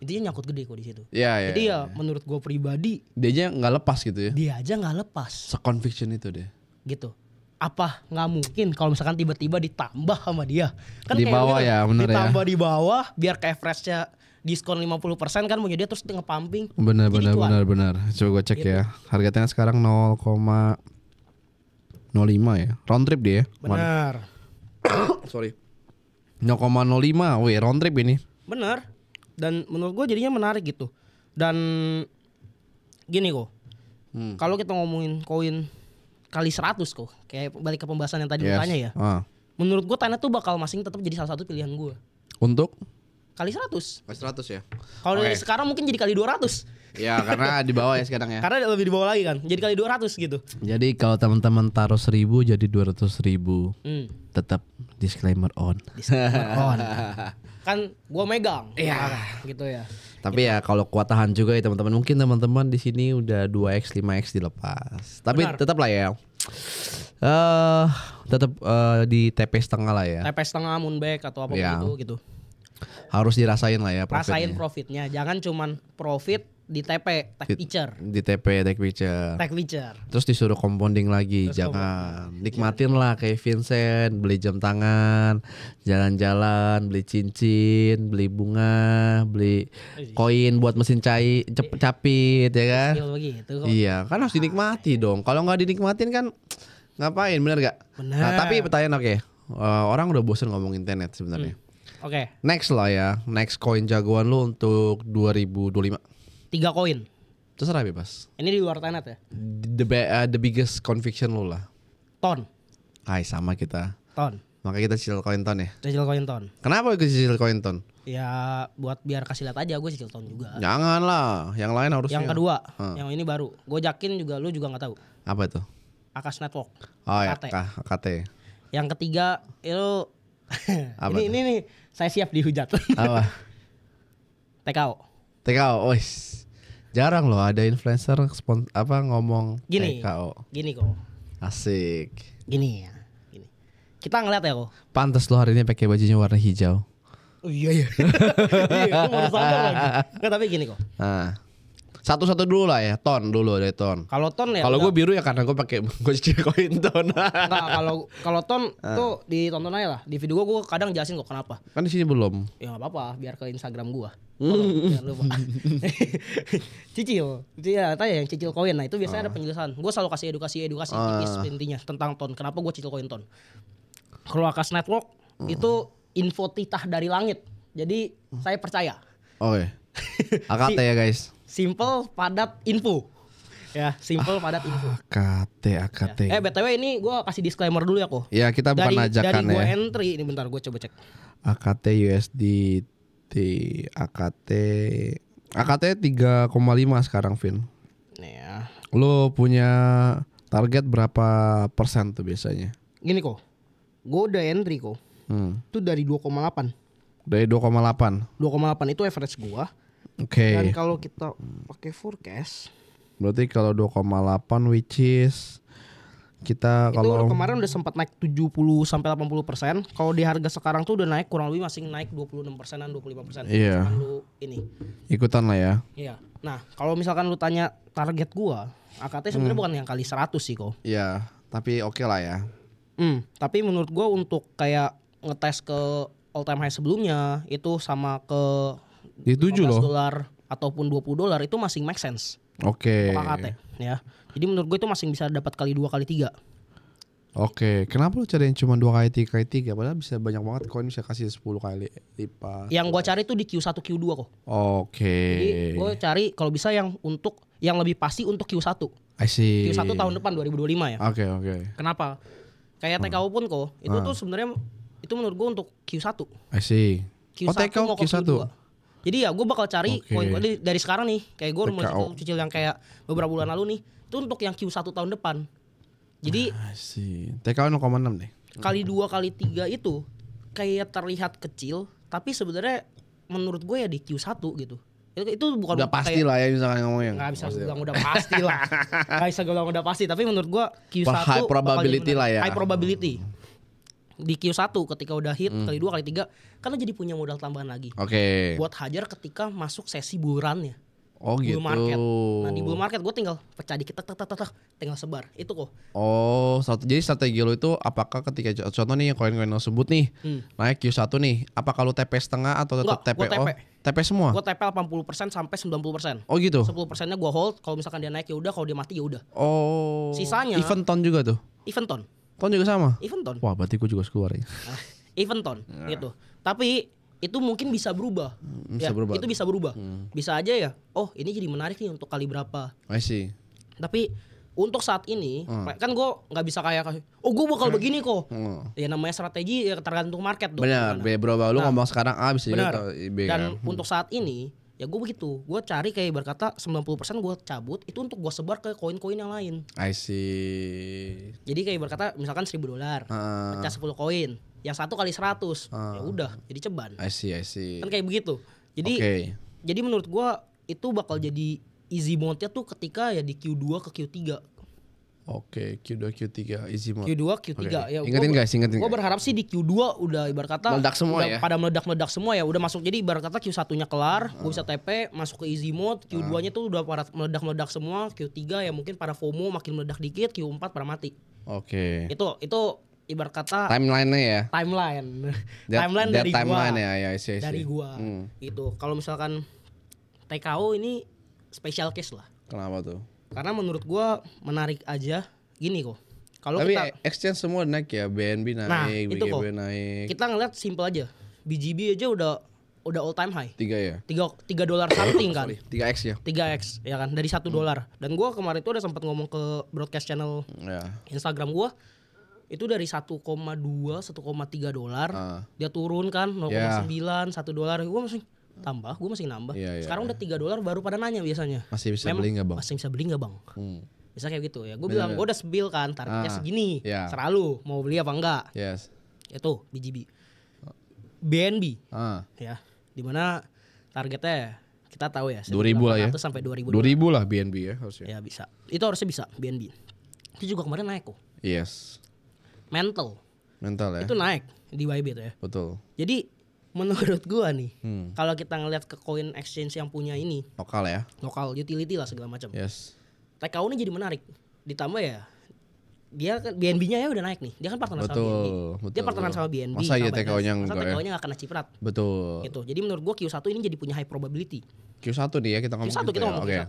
Intinya nyangkut gede kok di situ. Jadi ya menurut gue pribadi, dia aja nggak lepas gitu ya. Dia aja nggak lepas. Se-conviction itu deh. Gitu. Apa nggak mungkin kalau misalkan tiba-tiba ditambah sama dia? Kan di bawah ya, bener ya. Ditambah di bawah biar ke average-nya diskon 50% kan, punya dia terus nge-pumping. Benar. Coba gue cek gitu. Ya. Harganya sekarang 0,05 ya. Round trip dia. Benar. Sorry. 0,05. Wih, round trip ini. Benar. Dan menurut gue jadinya menarik gitu. Dan gini kok. Kalau kita ngomongin koin kali 100 kok, kayak balik ke pembahasan yang tadi tanya ya. Menurut gue Tenet tuh bakal masing tetap jadi salah satu pilihan gue. Untuk kali 100. Kali 100 ya. Kalau sekarang mungkin jadi kali 200. Ya karena di bawah ya sekarang ya. Karena lebih di bawah lagi kan. Jadi kali 200 gitu. Jadi kalau teman-teman taruh 1.000 jadi 200.000. Tetap disclaimer on. Kan gue megang. Iya. Gitu ya. Tapi ya kalau kuat tahan juga ya teman-teman. Mungkin teman-teman di sini udah 2x 5x dilepas. Tapi tetap lah ya. Tetap di TP setengah lah ya. TP setengah moonback atau apa gitu. Harus dirasain lah ya profitnya. Rasain profitnya. Jangan cuman profit di TP tag picture. Di TP tag picture. Terus disuruh compounding lagi. Jangan. Nikmatin lah kayak Vincent, beli jam tangan, jalan-jalan, beli cincin, beli bunga, beli koin buat mesin capit ya kan? Begitu, iya, kan harus dinikmati dong. Kalau nggak dinikmatin kan ngapain, bener gak? Bener. Nah, tapi pertanyaan orang udah bosen ngomongin Tenet sebenarnya. Oke. Next lah ya, next koin jagoan lu untuk 2025. 3 koin. Terserah bebas. Ini di luar Tenet ya? The biggest conviction lu lah. Ton. Sama kita. Ton. Maka kita cicil koin ton ya. Cicil koin ton. Kenapa gue cicil koin ton? Ya buat biar kasih lihat aja gue cicil ton juga. Jangan lah, yang lain harusnya. Yang kedua, yang ini baru. Gue yakin juga lu juga nggak tahu. Apa itu? Akas Network. Oh ya, AKT. Yang ketiga itu ini nih saya siap dihujat. Apa? TKO, jarang loh ada influencer ngomong TKO. Gini kok. Asik. Gini. Kita ngeliat ya kok. Pantes lo hari ini pakai bajunya warna hijau. Oh iya. Iya, gue baru sadar lagi. Nggak, tapi gini kok. Satu-satu dulu lah ya, ton dulu dari ton. Kalau ton ya. Kalau gue biru ya karena gue cicil koin ton. Nah, kalau ton tuh ditonton aja lah. Di video gue kadang jelasin kok kenapa. Kan di sini belum. Ya nggak apa-apa, biar ke Instagram gue. Jangan lupa. Cicil ya, tanya yang cicil koin. Nah itu biasanya ada penjelasan. Gue selalu kasih edukasi intinya tentang ton. Kenapa gue cicil koin ton? Kalau Akas Network itu info titah dari langit. Jadi saya percaya. Oke. AKT ya guys. Simple, padat, info. Ya, simple, padat, info. AKT. Ya. BTW ini gue kasih disclaimer dulu ya kok. Ya kita bukan ajakan dari gue entry ini, bentar gue coba cek. AKT USDT. AKT 3,5 sekarang, Vin. Nih ya. Lo punya target berapa persen tuh biasanya? Gini kok. Gue udah entry kok. Itu dari 2,8. Dari 2,8. 2,8 itu average gue. Oke. Dan kalau kita pakai forecast, berarti kalau 2,8 which is kita kalau kemarin udah sempat naik 70 sampai 80%. Kalau di harga sekarang tuh udah naik kurang lebih masih naik 26%-an 25%. Iya. Lu ini ikutan lah ya. Iya. Nah, kalau misalkan lu tanya target gua, AKT sebenarnya bukan yang kali 100 sih kok. Iya, tapi oke lah ya. Tapi menurut gua untuk kayak ngetes ke all time high sebelumnya itu sama ke di 7 loh. $15 ataupun $20 itu masih make sense. Oke. AKT ya. Jadi menurut gue itu masih bisa dapat kali 2 kali 3. Oke, kenapa lu cariin cuma 2 kali 3 kali 3? Padahal bisa banyak banget koin bisa kasih 10 kali lipat. Yang gua cari tuh di Q1 Q2 kok. Oke. Jadi gue cari kalau bisa yang untuk yang lebih pasti untuk Q1. I see. Q1 tahun depan 2025 ya. Oke. Kenapa? Kayak TKO pun kok. Itu tuh sebenarnya itu menurut gue untuk Q1. I see. Q1 mau ke Q1. Q2. Jadi ya gue bakal cari koin dari sekarang nih. Kayak gue mulai cicil yang kayak beberapa bulan lalu nih. Itu untuk yang Q1 tahun depan. Jadi TKO 0,6 deh. Kali 2 kali 3 itu kayak terlihat kecil, tapi sebenarnya menurut gue ya di Q1 gitu. Itu bukan udah pasti lah ya misalkan ngomongnya. Enggak bisa bilang udah pasti lah. Enggak bisa bilang udah pasti, tapi menurut gue Q1 high probability lah ya. High probability. Di Q1 ketika udah hit kali 2 kali 3 kan lo jadi punya modal tambahan lagi. Buat hajar ketika masuk sesi bull run-nya. Oh gitu. Bull market. Nah di bull market gue tinggal pecah dikit tinggal sebar. Itu kok. Oh, jadi strategi lo itu apakah ketika contoh nih koin-koin tersebut nih naik Q1 nih, apakah lo TP setengah atau tetap TP? TP semua? Gue TP 80% sampai 90%. Oh gitu. 10%-nya gue hold, kalau misalkan dia naik ya udah, kalau dia mati ya udah. Oh. Sisanya event ton juga tuh. Event ton. Ton juga sama? Event ton. Wah, berarti gue juga keluar ya. Event ton gitu. Tapi itu mungkin bisa berubah. Itu bisa berubah. Bisa aja ya. Oh, ini jadi menarik nih untuk kali berapa. I see. Tapi untuk saat ini kan gue nggak bisa kayak gue bakal begini kok. Ya namanya strategi ya tergantung market dong. Benar, bro. Lu ngomong sekarang A bisa juga B. Dan untuk saat ini ya gue begitu. Gue cari kayak berkata 90% gue cabut itu untuk gue sebar ke koin-koin yang lain. I see. Jadi kayak berkata misalkan $1.000 pecah 10 koin. Yang satu kali 100 ya udah jadi ceban. I see. Kan kayak begitu. Jadi jadi menurut gua itu bakal jadi easy mode-nya tuh ketika ya di Q2 ke Q3. Q2 Q3 easy mode. Q2 Q3 ya. Ingetin guys. Gua berharap sih di Q2 udah ibarat kata meledak semua ya. Pada meledak semua ya, udah masuk. Jadi ibarat kata Q1-nya kelar, gua bisa TP masuk ke easy mode, Q2-nya tuh udah pada meledak semua, Q3 ya mungkin pada FOMO makin meledak dikit, Q4 pada mati. Itu ibarat kata timeline-nya ya. Timeline dari timeline gua. Ya, dari gua. Gitu. Kalau misalkan TKO ini special case lah. Kenapa tuh? Karena menurut gua menarik aja gini kok. Kalau kita exchange semua naik ya, BNB naik, BGB naik. Kita ngeliat simple aja. BGB aja udah all time high. 3 ya. $3 something kan. 3x ya. 3x ya kan dari $1. Dan gua kemarin tuh udah sempat ngomong ke broadcast channel Instagram gua. Itu dari 1,2 $1,3 dia turun kan 0,9 $1 gue masih nambah sekarang udah $3 baru pada nanya biasanya masih bisa beli nggak bang bisa kayak gitu ya gue bilang gue udah spill kan targetnya segini selalu mau beli apa enggak itu BGB BNB ya dimana targetnya kita tahu ya 2.000 lah ya sampai 2.000 lah BNB ya harusnya ya bisa itu harusnya bisa BNB itu juga kemarin naik kok mental ya itu naik di YB itu ya betul. Jadi menurut gua nih kalau kita ngeliat ke coin exchange yang punya ini lokal utility lah segala macam TKO ini jadi menarik ditambah ya dia kan BNB-nya ya udah naik nih dia kan partneran sama BNB dia partneran sama BNB masa ya TKO-nya nggak kena ciprat gitu. Jadi menurut gua Q1 ini jadi punya high probability. Q1 nih ya kita ngomong Q1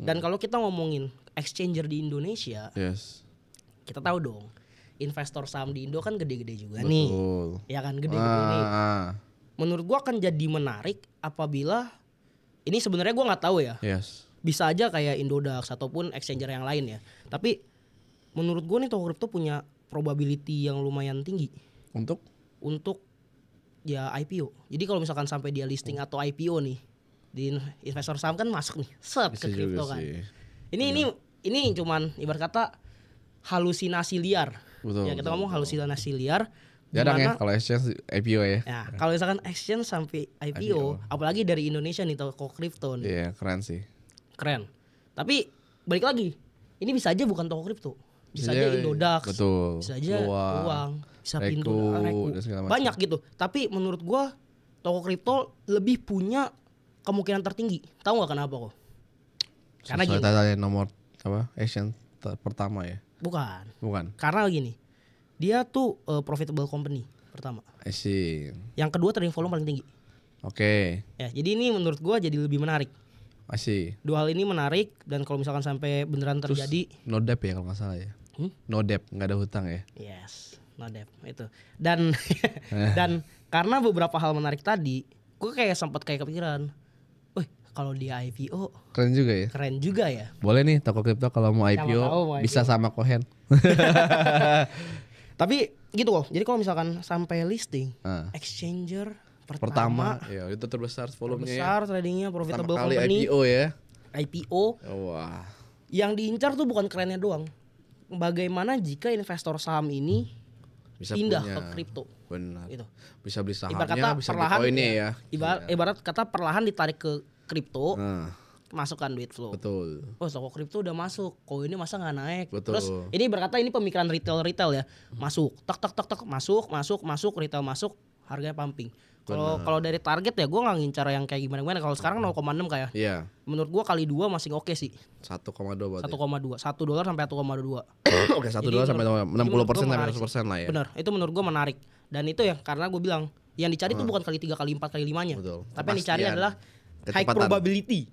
dan kalau kita ngomongin exchanger di Indonesia kita tahu dong investor saham di Indo kan gede-gede juga nih. Ya kan gede-gede nih. Menurut gua akan jadi menarik apabila ini sebenarnya gua nggak tahu ya. Bisa aja kayak Indodax ataupun exchanger yang lain ya. Tapi menurut gua nih Toko Crypto punya probability yang lumayan tinggi untuk ya IPO. Jadi kalau misalkan sampai dia listing atau IPO nih di investor saham kan masuk nih ke kripto kan. Ini cuman ibarat kata halusinasi liar. Ya kita ngomong halusinasi liar. Jarang ya kalau exchange IPO ya. Kalau misalkan exchange sampai IPO, apalagi dari Indonesia nih Toko Crypto nih. Iya, keren sih. Keren. Tapi balik lagi, ini bisa aja bukan Toko Crypto. Bisa aja Indodax. Bisa aja uang, bisa Pintu, Reku. Banyak gitu. Tapi menurut gua Toko Crypto lebih punya kemungkinan tertinggi. Tahu enggak kenapa kok? Karena gini. Tanya nomor exchange pertama ya. Bukan. Karena gini, dia tuh profitable company pertama. I see. Yang kedua trading volume paling tinggi. Ya, jadi ini menurut gua jadi lebih menarik. I see. Dua hal ini menarik dan kalau misalkan sampai beneran terjadi. Terus, no debt ya kalau nggak salah ya. No debt, nggak ada hutang ya. Yes, no debt itu. Dan dan karena beberapa hal menarik tadi, gua kayak sempat kayak kepikiran. Kalau dia IPO keren juga ya. Boleh nih Toko Crypto kalau mau IPO bisa sama Cohen. Tapi gitu kok. Jadi kalau misalkan sampai listing, exchanger pertama ya itu terbesar volumenya. Terbesar tradingnya, profitable pertama kali company. IPO ya. IPO. Wah. Yang diincar tuh bukan kerennya doang. Bagaimana jika investor saham ini bisa pindah ke kripto? Benar. Gitu. Bisa beli sahamnya, ibarat kata bisa perlahan, beli koinnya ya. Ibarat kata perlahan ditarik ke kripto. Masukkan duit flow. Betul. Oh, toko kripto udah masuk, koinnya masa nggak naik? Betul. Terus ini berkata ini pemikiran retail ya, masuk, tak masuk, retail masuk, harganya pumping. Kalau dari target ya, gue nggak ngincar yang kayak gimana. Kalau sekarang 0,6 kayak. Iya. Menurut gue kali 2 masih oke sih. 1,2 berarti. 1,2, $1 sampai 1,2. Oke, $1 sampai 60% sampai 100% lah ya. Benar, itu menurut gue menarik. Dan itu ya karena gue bilang yang dicari itu bukan kali 3, kali 4, kali 5-nya. Betul. Tapi yang dicari adalah high probability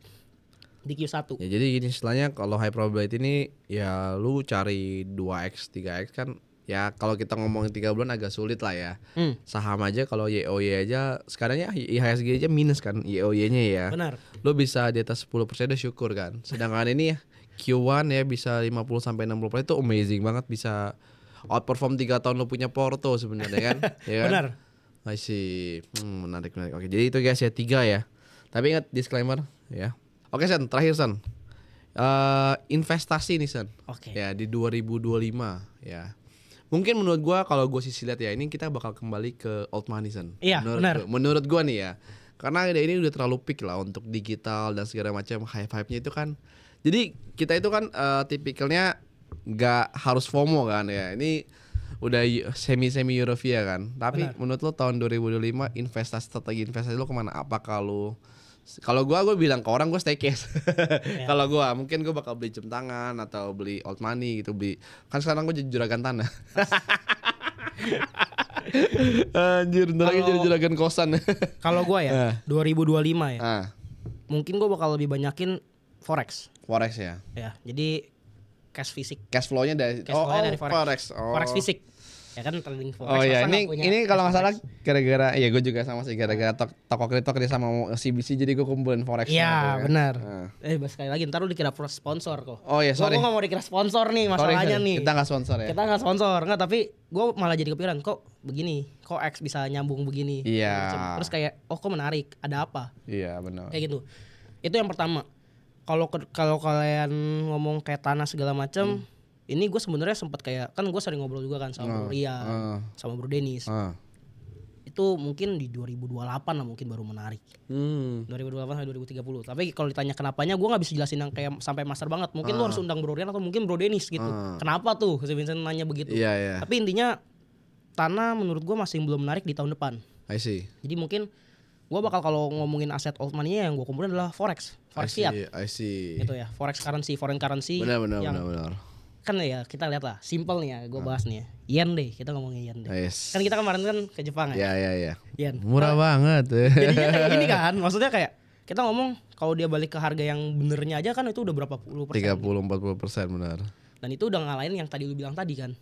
di Q1. Ya jadi gini, istilahnya kalau high probability ini ya lu cari 2x 3x kan ya, kalau kita ngomongin 3 bulan agak sulit lah ya. Saham aja kalau YOY aja sekarang ya IHSG aja minus kan YOY-nya ya. Benar. Lu bisa di atas 10% udah syukur kan. Sedangkan ini ya Q1 ya bisa 50 sampai 60% itu amazing banget, bisa outperform 3 tahun lu punya porto sebenarnya kan. Ya kan? Benar. I see. Menarik. Oke, jadi itu guys ya 3 ya. Tapi ingat disclaimer ya. Oke Sen, terakhir Sen, investasi nih Sen, ya di 2025 ya. Mungkin menurut gue kalau gue sih lihat ya, ini kita bakal kembali ke old money Sen. Iya, benar. Menurut gue nih ya, karena ini udah terlalu peak lah untuk digital dan segala macam hype-nya itu kan. Jadi kita itu kan tipikalnya nggak harus FOMO kan ya. Ini udah semi Eurovia kan. Tapi menurut lo tahun 2025 strategi investasi lo kemana? Apakah lo kalau gue bilang ke orang gue staycase. Kalau gue mungkin gue bakal beli jam tangan atau beli old money gitu, beli kan sekarang gue jadi juragan tanah. Anjir, ntar lagi jadi juragan kosan. Kalau gue ya 2025 ya. Mungkin gue bakal lebih banyakin forex ya. Ya, jadi cash fisik. Cash flow-nya dari forex. Forex fisik. Ya kan trading forex. Oh iya, ini kalau nggak salah gara-gara ya gue juga sama sih gara-gara toko kripto kerja sama CBC, jadi gue kumpulin forex. Iya benar. Sekali lagi ntar lu dikira sponsor kok. Oh iya, sorry. Gue nggak mau dikira sponsor nih masalahnya nih. Kita nggak sponsor ya. Kita nggak sponsor nggak, tapi gue malah jadi kepikiran kok begini, kok X bisa nyambung begini. Iya. Terus kayak kok menarik, ada apa? Iya benar. Kayak gitu. Itu yang pertama. Kalau kalian ngomong kayak tanah segala macam. Ini gue sebenarnya sempat kayak kan gue sering ngobrol juga kan sama Bro Rian, sama Bro Dennis. Itu mungkin di 2028 lah mungkin baru menarik. 2028 sampai 2030. Tapi kalau ditanya kenapanya gue nggak bisa jelasin yang kayak sampai master banget. Mungkin lu harus undang Bro Rian atau mungkin Bro Dennis gitu. Kenapa tuh? Si Vincent nanya begitu. Iya. Tapi intinya tanah menurut gue masih belum menarik di tahun depan. I see. Jadi mungkin gue bakal kalau ngomongin aset old money yang gue kumpulin adalah forex fiat. I see. Itu ya, forex currency, foreign currency. Benar. Kan ya kita lihat lah, simple nih ya, gue bahas nih ya. Yen deh, kita ngomongin yen deh. Yes. Kan kita kemarin kan ke Jepang ya. Iya. Yen. Murah banget. Jadinya kayak gini kan, maksudnya kayak kita ngomong kalau dia balik ke harga yang benernya aja kan itu udah berapa puluh %. 30-40% benar. Dan itu udah ngalahin yang tadi lu bilang tadi kan.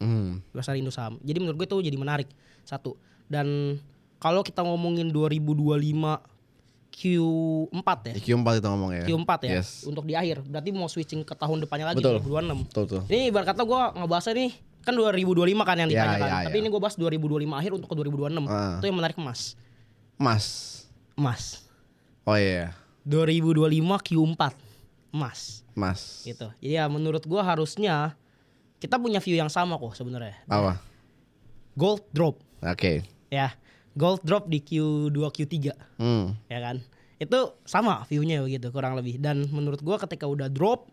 Pasar Indo saham. Jadi menurut gue itu jadi menarik. Satu. Dan kalau kita ngomongin 2025 Q4 ya. Q4 itu ngomong ya. Q4 ya. Yes. Untuk di akhir. Berarti mau switching ke tahun depannya lagi. Betul. 2026. Betul. Ini ibarat kata gue ngebahasnya nih kan 2025 kan yang ditanya kan. Tapi ini gue bahas 2025 akhir untuk ke 2026. Itu yang menarik emas. Oh iya. 2025 Q4 emas. Gitu. Jadi ya menurut gue harusnya kita punya view yang sama kok sebenarnya. Apa? Gold drop. Oke. Ya. Gold drop di Q2 Q3. Ya kan? Itu sama view-nya begitu kurang lebih. Dan menurut gua ketika udah drop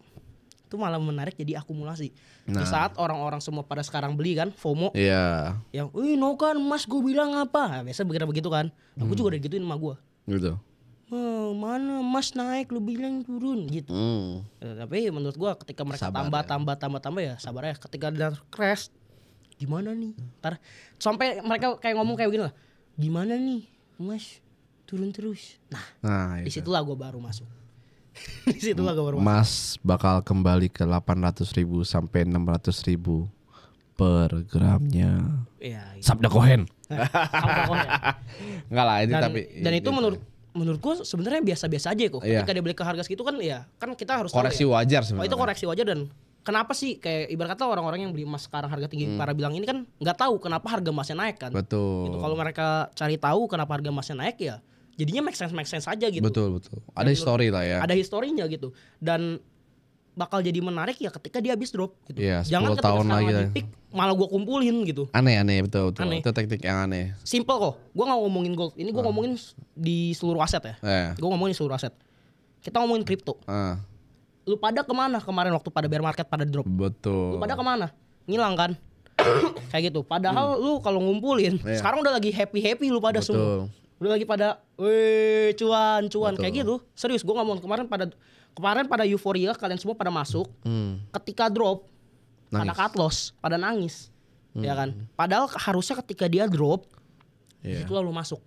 itu malah menarik jadi akumulasi. Di saat orang-orang semua pada sekarang beli kan FOMO. Iya. Yang, no kan emas gue bilang apa? Nah, biasa begitu kan. Aku juga udah gituin sama gua. Gitu. Mana emas naik lu bilang turun gitu. Tapi menurut gua ketika mereka tambah ya sabar ya. Ketika ada crash gimana nih? Ntar sampai mereka kayak ngomong kayak begini lah. Gimana nih emas turun terus. Nah disitulah gue baru masuk. Emas bakal kembali ke 800.000 sampai 600.000 per gramnya. Iya. Sabda Kohen. Sabda Kohen. Enggak lah ini tapi. Dan itu menurut gue sebenarnya biasa-biasa aja kok. Ketika dia beli ke harga segitu kan ya kan kita harus koreksi wajar sebenarnya. Itu koreksi wajar dan kenapa sih kayak ibarat kata orang-orang yang beli emas sekarang harga tinggi para bilang ini kan nggak tahu kenapa harga emasnya naik kan. Betul. Gitu. Kalau mereka cari tahu kenapa harga emasnya naik ya jadinya make sense aja gitu. Betul. Ada history lah ya. Ada historinya gitu. Dan bakal jadi menarik ya ketika dia habis drop gitu. Iya, 10 Jangan ketika tahun lagi peak malah gua kumpulin gitu. Aneh betul. Aneh. Itu teknik yang aneh. Simple kok. Gua nggak ngomongin gold. Ini gua ngomongin di seluruh aset ya. Gua ngomongin seluruh aset. Kita ngomongin kripto. Lu pada kemana kemarin waktu pada bear market pada drop? Betul. Lu pada kemana? Ngilang kan? Kayak gitu. Padahal lu kalau ngumpulin, sekarang udah lagi happy lu pada semua. Udah lagi pada, weh cuan kayak gitu. Serius, gue ngomong kemarin pada euforia kalian semua pada masuk. Ketika drop, pada cut loss, pada nangis, ya kan? Padahal harusnya ketika dia drop, itu lalu masuk.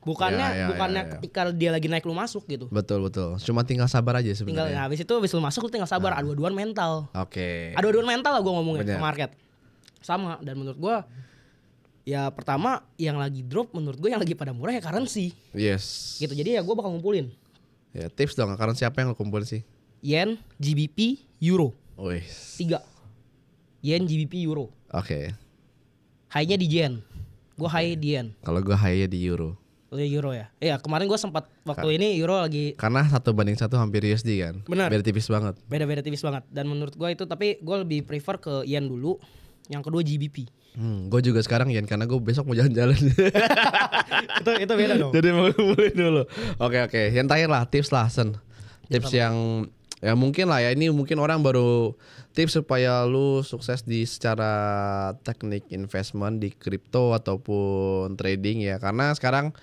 Bukannya ketika dia lagi naik lu masuk gitu. Betul. Cuma tinggal sabar aja sebenarnya. Habis itu lu masuk lu tinggal sabar. Adu-aduan mental. Oke. Adu-aduan mental lah gue ngomongin ke market. Sama. Dan menurut gue, ya pertama yang lagi drop menurut gue yang lagi pada murah ya currency. Yes. Gitu. Jadi ya gue bakal ngumpulin. Ya tips dong, currency siapa yang lo kumpulin sih? Yen, GBP, Euro. 3. Yen, GBP, Euro. Oke. High-nya di Yen. Gue high di Yen. Kalau gue high-nya di Euro. Euro ya. Iya, kemarin gue sempat waktu ini Euro lagi karena 1:1 hampir USD kan. Benar. Beda tipis banget. Beda tipis banget. Dan menurut gue itu tapi gue lebih prefer ke Yen dulu. Yang kedua GBP. Gue juga sekarang Yen karena gue besok mau jalan-jalan. itu beda dong. Jadi mau mulai dulu. Oke. Yang terakhir lah tips lah Sen. Tips yang ya mungkin lah ya, ini mungkin orang baru tips supaya lu sukses di secara teknik investment di kripto ataupun trading ya. Karena sekarang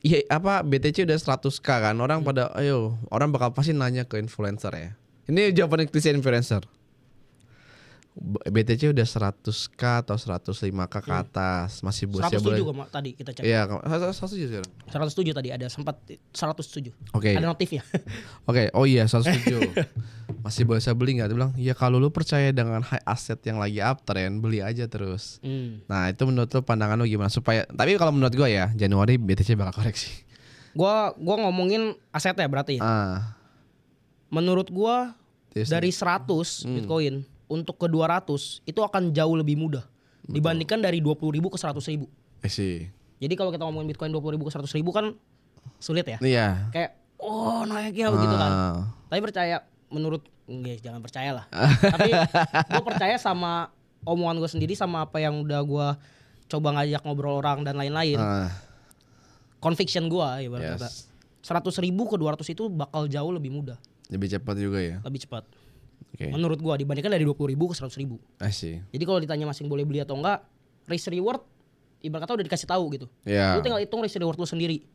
BTC udah 100k kan. Orang pada orang bakal pasti nanya ke influencer ya. Ini jawaban klise influencer. BTC udah 100k atau 105k ke atas, masih bosnya 107 tadi kita cek. Iya, 107 sekarang. 107 tadi ada sempat 107. Oke. Ada notifnya. Oke. Oh iya 107. Masih bisa beli nggak? Dia bilang, ya kalau lu percaya dengan high asset yang lagi uptrend, beli aja terus. Nah itu menurut lu pandangan lu gimana? Tapi kalau menurut gua ya Januari BTC bakal koreksi. Gua ngomongin asetnya berarti. Menurut gua dari 100 Bitcoin untuk ke 200 itu akan jauh lebih mudah dibandingkan dari 20.000 ke 100.000. Jadi kalau kita ngomongin Bitcoin 20.000 ke 100.000 kan sulit ya. Iya. Kayak naiknya begitu kan. Tapi percaya jangan percaya lah. Tapi gue percaya sama omongan gue sendiri sama apa yang udah gue coba ngajak ngobrol orang dan lain-lain. Conviction gue ya berarti 100.000 ke 200 itu bakal jauh lebih mudah. Lebih cepat juga ya. Lebih cepat. Menurut gua dibandingkan dari 20.000 ke 100.000. Jadi kalau ditanya masing boleh beli atau enggak, risk reward ibarat kata udah dikasih tahu gitu. Lu tinggal hitung risk reward lu sendiri.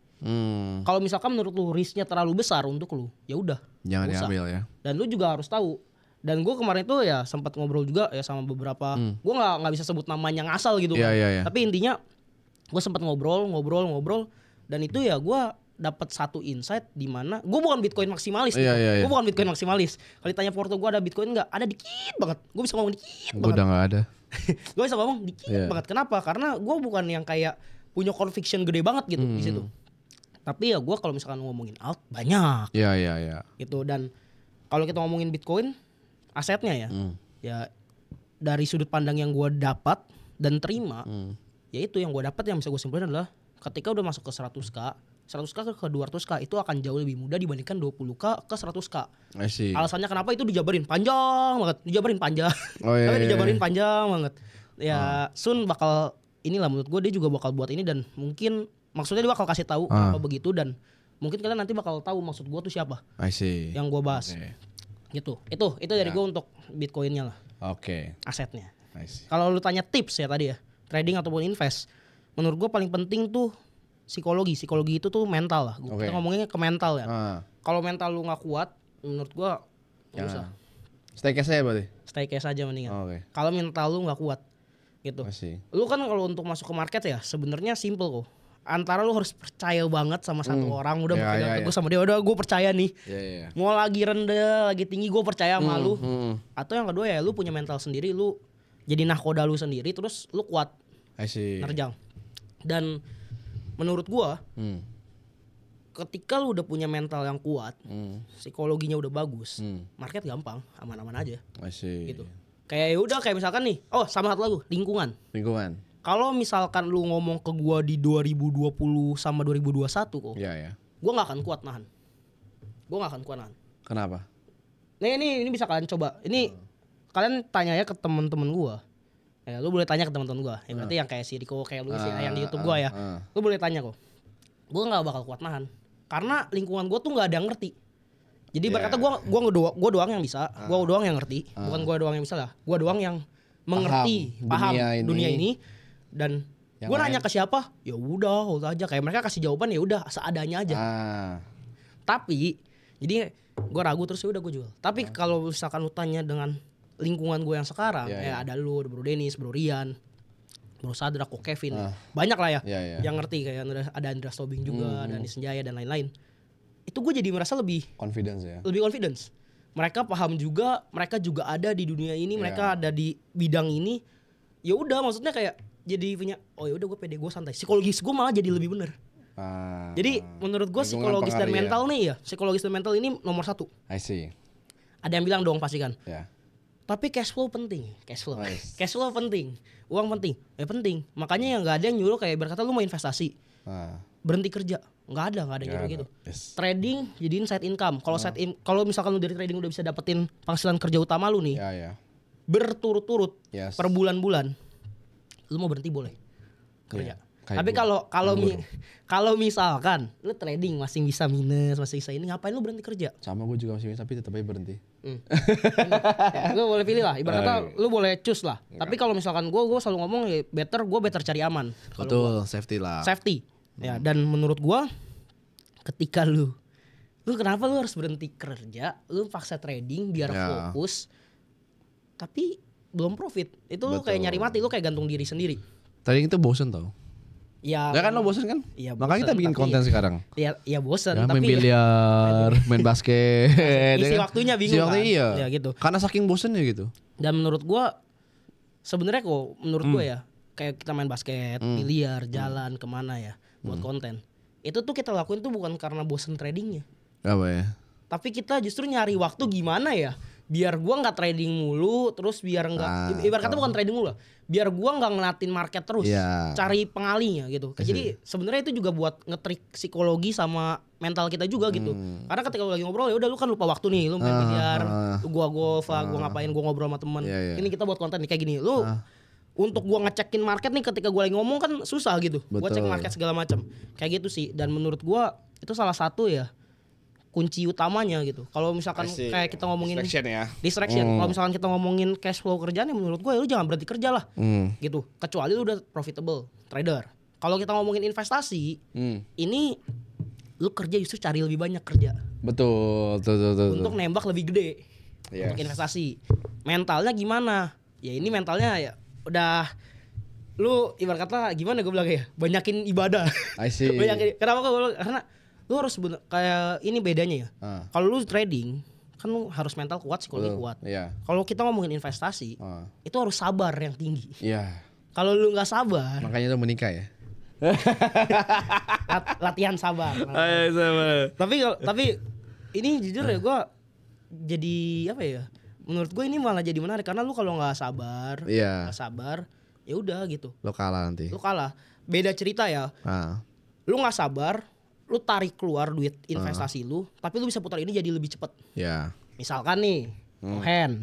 Kalau misalkan menurut lu risknya terlalu besar untuk lu, ya udah. Jangan diambil ya. Dan lu juga harus tahu. Dan gua kemarin tuh ya sempat ngobrol juga ya sama beberapa. Gua nggak bisa sebut namanya ngasal gitu kan. Tapi intinya gua sempat ngobrol dan itu ya gua dapat satu insight di mana gue bukan Bitcoin maksimalis. Gue bukan Bitcoin maksimalis. Kalau ditanya porto gue ada Bitcoin nggak? Ada dikit banget. Gue bisa ngomong dikit banget. Gue udah nggak ada. Gue bisa ngomong dikit banget. Kenapa? Karena gue bukan yang kayak punya conviction gede banget gitu di situ. Tapi ya gue kalau misalkan ngomongin alt banyak. Iya. Gitu. Dan kalau kita ngomongin Bitcoin asetnya ya, ya dari sudut pandang yang gue dapat dan terima, ya itu yang gue dapat yang bisa gue simpulkan adalah ketika udah masuk ke 100k ke 200k itu akan jauh lebih mudah dibandingkan 20k ke 100k. Alasannya kenapa itu dijabarin panjang banget, dijabarin panjang banget. Ya Sun bakal inilah menurut gue dia juga bakal buat ini dan mungkin maksudnya dia bakal kasih tahu kenapa begitu dan mungkin kalian nanti bakal tahu maksud gue tuh siapa. Yang gue bahas. Gitu. Itu dari gue untuk Bitcoinnya lah. Asetnya. Kalau lu tanya tips ya tadi ya, trading ataupun invest, menurut gue paling penting tuh psikologi itu tuh mental lah. Kita ngomonginnya ke mental ya. Kalau mental lu nggak kuat, menurut gua nggak usah. Stay cash aja berarti. Stay cash aja mendingan. Kalau mental lu nggak kuat, gitu. Lu kan kalau untuk masuk ke market ya sebenarnya simple kok. Antara lu harus percaya banget sama satu orang udah berpegang teguh sama dia, udah gue percaya nih. Mau lagi rendah, lagi tinggi gue percaya sama lu. Atau yang kedua ya lu punya mental sendiri, lu jadi nahkoda lu sendiri, terus lu kuat. nerjang. Dan menurut gua ketika lu udah punya mental yang kuat, psikologinya udah bagus, market gampang, aman-aman aja. Gitu. Kayak udah kayak misalkan nih, sama satu lagu, lingkungan. Kalau misalkan lu ngomong ke gua di 2020 sama 2021 kok. Iya. Gua enggak akan kuat nahan. Kenapa? Nih ini bisa kalian coba. Ini kalian tanya ya ke teman-teman gua. Lu boleh tanya ke teman-teman gua. Ya berarti yang kayak si Riko, kayak lu yang di YouTube gua ya. Lu boleh tanya kok. Gua enggak bakal kuat nahan. Karena lingkungan gua tuh enggak ada yang ngerti. Jadi berkata gua doang yang bisa, gua doang yang ngerti. Bukan gua doang yang bisa lah. Gua doang yang mengerti, paham dunia ini. Dan gue nanya ke siapa, ya udah aja, kayak mereka kasih jawaban ya udah seadanya aja. Tapi jadi gue ragu terus ya udah gue jual. Tapi kalau misalkan lu tanya dengan lingkungan gue yang sekarang, ada lu, Bro Dennis, Bro Rian, Bro Sadra, Ko Kevin, banyak lah ya yang ngerti, kayak ada Andreas Tobing juga, ada Andi Senjaya dan lain-lain. Itu gue jadi merasa lebih confidence. Mereka paham juga, mereka juga ada di dunia ini, mereka ada di bidang ini. Ya udah, maksudnya kayak jadi punya ya udah gue pede, gue santai. Psikologis gue malah jadi lebih bener. Jadi menurut gue psikologis dan mental nih psikologis dan mental ini nomor 1. I see. Ada yang bilang dong pasti kan. Tapi cash flow penting. Cash flow penting. Uang penting. Penting. Makanya yang nggak ada yang nyuruh kayak berkata lu mau investasi, berhenti kerja. Nggak ada yang nyuruh gitu. Trading jadiin side income. Kalau misalkan lu dari trading udah bisa dapetin penghasilan kerja utama lu nih, berturut-turut per bulan-bulan. Lu mau berhenti boleh kerja. Tapi kalau misalkan lu trading masih bisa minus, masih bisa ini, ngapain lu berhenti kerja? Sama gue juga masih minus tapi tetap aja berhenti. Lu boleh pilih lah. Ibarat kata lu boleh choose lah. Tapi kalau misalkan gue selalu ngomong gue better cari aman. Betul, safety lah. Safety. Ya, dan menurut gue ketika lu kenapa lu harus berhenti kerja? Lu paksa trading biar fokus. Tapi belum profit. Itu lu kayak nyari mati, lu kayak gantung diri sendiri. Trading itu bosen tau. Ya kan lo bosen kan? Iya, makanya kita bikin konten sekarang. Iya bosen tapi main biliar, main basket. Isi waktunya bingung kan? Iya. Ya gitu. Karena saking bosennya gitu. Dan menurut gua sebenarnya gua ya kayak kita main basket, biliar, jalan kemana ya buat konten. Itu tuh kita lakuin tuh bukan karena bosen tradingnya. Apa ya? Tapi kita justru nyari waktu gimana ya biar gua nggak trading mulu, terus biar nggak ibarat kata bukan trading mulu, biar gua nggak ngelatin market terus, cari pengalihnya gitu. Jadi sebenarnya itu juga buat ngetrik psikologi sama mental kita juga gitu. Karena ketika lu lagi ngobrol ya udah lu kan lupa waktu nih, lu main biliar, lu gua golf, gua ngapain, gua ngobrol sama temen. Ini kita buat konten nih kayak gini. Lu untuk gua ngecekin market nih ketika gua lagi ngomong kan susah gitu. Gua cek market segala macam. Kayak gitu sih. Dan menurut gua itu salah satu ya kunci utamanya gitu. Kalau misalkan kayak kita ngomongin distraction, kalau misalkan kita ngomongin cash flow kerjaan, ya menurut gue lu jangan berhenti kerja lah, gitu. Kecuali lu udah profitable trader. Kalau kita ngomongin investasi, ini lu kerja justru cari lebih banyak kerja. Betul. Untuk nembak lebih gede untuk investasi. Mentalnya gimana? Ya ini mentalnya ya udah lu ibarat kata gimana gue bilang ya, banyakin ibadah. Kenapa karena lu harus kayak ini bedanya ya. Kalau lu trading kan lu harus mental kuat, psikologi kuat. Kalau kita ngomongin investasi, itu harus sabar yang tinggi. Kalau lu nggak sabar, makanya lu menikah ya. Latihan sabar. Tapi ini jujur ya gue jadi apa ya? Menurut gue ini malah jadi menarik karena lu kalau nggak sabar, ya udah gitu. Lu kalah nanti. Lu kalah. Beda cerita ya. Lu nggak sabar, lu tarik keluar duit investasi lu, tapi lu bisa putar ini jadi lebih cepat. Misalkan nih, Hen,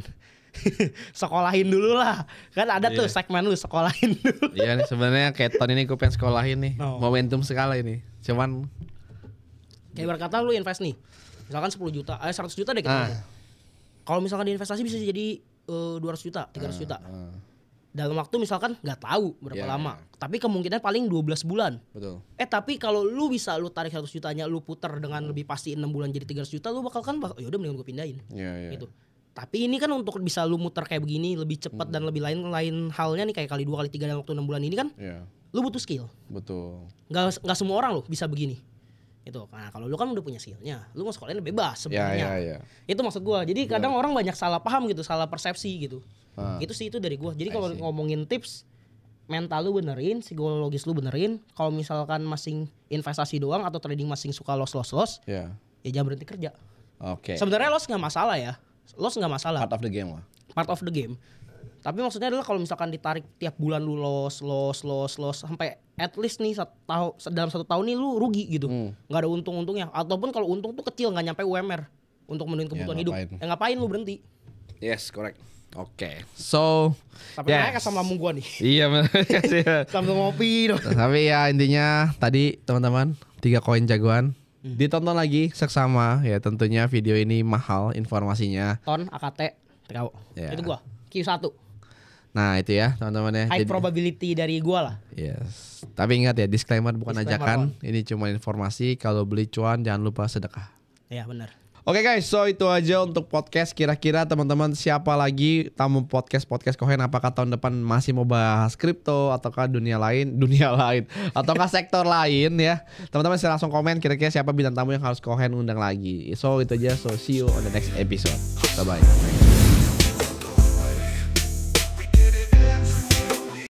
sekolahin dulu lah. Kan ada tuh segmen lu sekolahin dulu. Iya nih sebenarnya kayak tahun ini gue pengen sekolahin nih. Momentum sekali ini. Cuman kayak berkata lu invest nih. Misalkan 10 juta, 100 juta deh kita. Kalau misalkan diinvestasi bisa jadi 200 juta, 300 juta. Dalam waktu misalkan nggak tahu berapa lama, tapi kemungkinan paling 12 bulan. Betul. Tapi kalau lu bisa lu tarik 100 jutanya, lu putar dengan lebih pasti 6 bulan jadi 300 juta, lu bakal ya udah mendingan gue pindahin. Gitu. Tapi ini kan untuk bisa lu muter kayak begini lebih cepat dan lebih lain halnya nih kayak kali 2 kali 3 dalam waktu 6 bulan ini kan. Lu butuh skill. Betul. Nggak semua orang loh bisa begini. Itu. Nah, kalau lu kan udah punya skillnya, lu mau sekolahin bebas sebenarnya. Itu maksud gua. Jadi kadang orang banyak salah paham gitu, salah persepsi gitu. Itu sih itu dari gua. Jadi kalau ngomongin tips, mental lu benerin, psikologis lu benerin. Kalau misalkan masing investasi doang atau trading masing suka loss, ya jangan berhenti kerja. Oke. Sebenarnya loss nggak masalah ya, loss nggak masalah. Part of the game lah. Part of the game. Tapi maksudnya adalah kalau misalkan ditarik tiap bulan lu loss sampai at least nih dalam 1 tahun nih lu rugi gitu, nggak ada untung-untungnya. Ataupun kalau untung tuh kecil, nggak nyampe UMR untuk memenuhi kebutuhan hidup. Ngapain lu berhenti? Yes, correct. Oke. So, tapi naik asam lambung gua nih. Iya, sambil ngopi. Tapi ya intinya tadi teman-teman 3 koin jagoan. Ditonton lagi seksama ya, tentunya video ini mahal informasinya. Ton AKT tahu. Itu gua Q1. Nah itu ya teman-teman ya. High probability dari gua lah. Yes. Tapi ingat ya, disclaimer bukan ajakan. Ini cuma informasi. Kalau beli cuan jangan lupa sedekah. Iya benar. Oke guys, so itu aja untuk podcast. Kira-kira teman-teman siapa lagi tamu podcast Kohen? Apakah tahun depan masih mau bahas kripto ataukah dunia lain ataukah sektor lain ya? Teman-teman silahkan langsung komen kira-kira siapa bintang tamu yang harus Kohen undang lagi. So itu aja. So see you on the next episode. Bye bye.